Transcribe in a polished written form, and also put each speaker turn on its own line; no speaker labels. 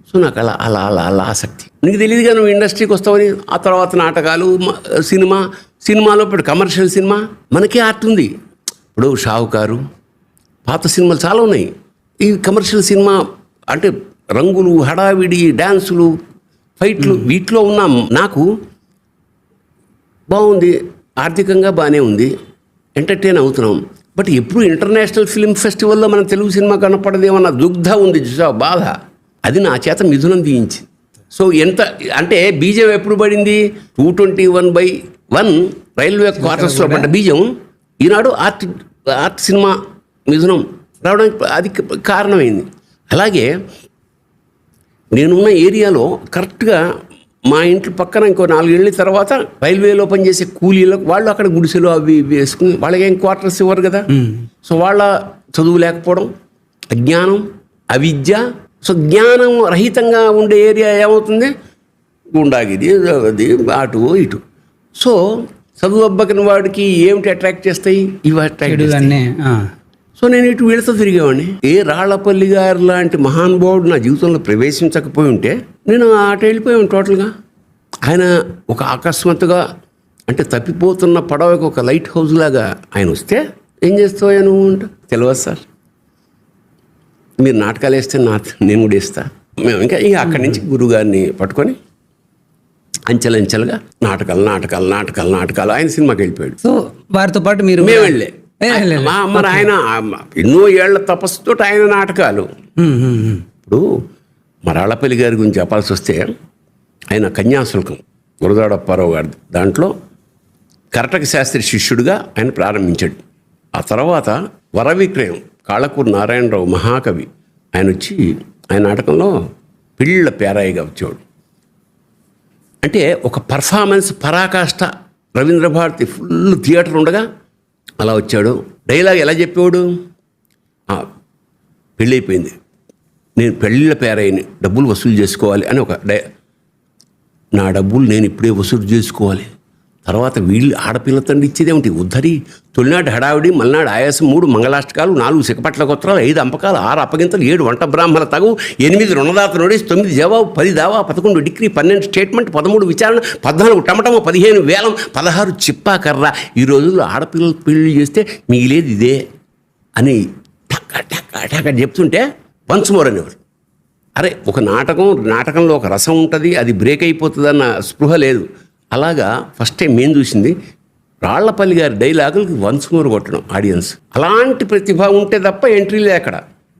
So నాకు అలా అలా అలా అలా ఆసక్తి. నీకు తెలియదుగా నువ్వు ఇండస్ట్రీకి వస్తావని. ఆ తర్వాత నాటకాలు, సినిమాలో ఇప్పుడు కమర్షియల్ సినిమా మనకే ఆర్ట్ ఉంది. ఇప్పుడు షావుకారు, పాత సినిమాలు చాలా ఉన్నాయి. ఈ కమర్షియల్ సినిమా అంటే రంగులు, హడావిడి, డ్యాన్సులు, ఫైట్లు, వీటిలో ఉన్న నాకు బాగుంది, ఆర్థికంగా బాగానే ఉంది, ఎంటర్టైన్ అవుతున్నాం. బట్ ఎప్పుడు ఇంటర్నేషనల్ ఫిల్మ్ ఫెస్టివల్లో మన తెలుగు సినిమా కనపడదేమన్న దుగ్ధ ఉంది, చూసా బాధ. అది నా చేత మిథునం తీయించి. సో ఎంత అంటే బీజం ఎప్పుడు పడింది? 221/1 రైల్వే క్వార్టర్స్లో పడ్డ బీజం ఈనాడు ఆర్ట్ సినిమా మిథునం రావడానికి అది కారణమైంది. అలాగే నేనున్న ఏరియాలో కరెక్ట్గా మా ఇంటి పక్కన ఇంకో 4 ఏళ్ళ తర్వాత రైల్వేలో పనిచేసే కూలీలకు వాళ్ళు అక్కడ గుడిసెలు అవి వేసుకుని వాళ్ళకేం క్వార్టర్స్ ఇవ్వరు కదా. సో వాళ్ళ చదువు లేకపోవడం, అజ్ఞానం, అవిద్య. సో జ్ఞానం రహితంగా ఉండే ఏరియా ఏమవుతుంది? గుండాగిది, అది అటు ఇటు. సో చదువు అబ్బకిన వాడికి ఏమిటి అట్రాక్ట్ చేస్తాయి? ఇవి అట్రాక్ట్ చేస్తాయి. సో నేను ఇటు వీళ్ళతో తిరిగేవాడిని. ఏ రాళ్లపల్లి గారు లాంటి మహానుభావుడు నా జీవితంలో ప్రవేశించకపోయి ఉంటే నేను అటు వెళ్ళిపోయాను టోటల్గా. ఆయన ఒక అకస్మాత్తుగా అంటే తప్పిపోతున్న పడవకు ఒక లైట్ హౌస్ లాగా ఆయన వస్తే ఏం చేస్తావు నువ్వు అంటే, తెలియదు సార్, మీరు నాటకాలు వేస్తే నేను కూడా వేస్తా. మేము ఇంకా అక్కడి నుంచి గురుగారిని పట్టుకొని అంచెలంచెలుగా నాటకాలు ఆయన సినిమాకి వెళ్ళిపోయాడు.
సో వారితో పాటు మీరు
మేము వెళ్ళే మరి ఆయన ఎన్నో ఏళ్ల తపస్సుతో ఆయన నాటకాలు. ఇప్పుడు మరాళ్ళపల్లి గారి గురించి చెప్పాల్సి వస్తే ఆయన కన్యాశుల్కం గురజాడప్పారావు గారి దాంట్లో కరటక శాస్త్రి శిష్యుడిగా ఆయన ప్రారంభించాడు. ఆ తర్వాత వరవిక్రయం కాళకూరు నారాయణరావు మహాకవి ఆయన వచ్చి ఆయన నాటకంలో పిళ్ళ పేరాయిగా వచ్చేవాడు. అంటే ఒక పర్ఫార్మెన్స్ పరాకాష్ట. రవీంద్ర భారతి ఫుల్ థియేటర్ ఉండగా అలా వచ్చాడు. డైలాగ్ ఎలా చెప్పేవాడు? పెళ్ళి అయిపోయింది, నేను పెళ్ళిళ్ళ పేరాయిని, డబ్బులు వసూలు చేసుకోవాలి అని నా డబ్బులు నేను ఇప్పుడే వసూలు చేసుకోవాలి. తర్వాత వీళ్ళు ఆడపిల్ల తండ్రి ఇచ్చేదేమిటి? ఉద్ధరి, తొలినాటి హడావిడి, మల్నాడు ఆయాసం, 3 మంగళాష్టకాలు, 4 సికపట్ల గోత్రాలు, 5 అంపకాలు, 6 అప్పగింతలు, 7 వంట బ్రాహ్మణ తగు, 8 రుణదాత నోటీస్, 9 జవాబు, 10 దావా, 11 డిగ్రీ, 12 స్టేట్మెంట్, 13 విచారణ, 14 టమటము, 15 వేలం, 16 చిప్పాకర్ర. ఈ రోజుల్లో ఆడపిల్లలు పెళ్లి చేస్తే మిగిలేదు ఇదే అని టక్క చెప్తుంటే వన్స్ మోర్ అనేవారు. అరే ఒక నాటకంలో ఒక రసం ఉంటుంది, అది బ్రేక్ అయిపోతుంది అన్న స్పృహ లేదు. అలాగా ఫస్ట్ టైం మేము చూసింది రాళ్లపల్లి గారి డైలాగులకి వన్స్ మోర్ కొట్టడం ఆడియన్స్. అలాంటి ప్రతిభ ఉంటే తప్ప ఎంట్రీ లేక్కడ.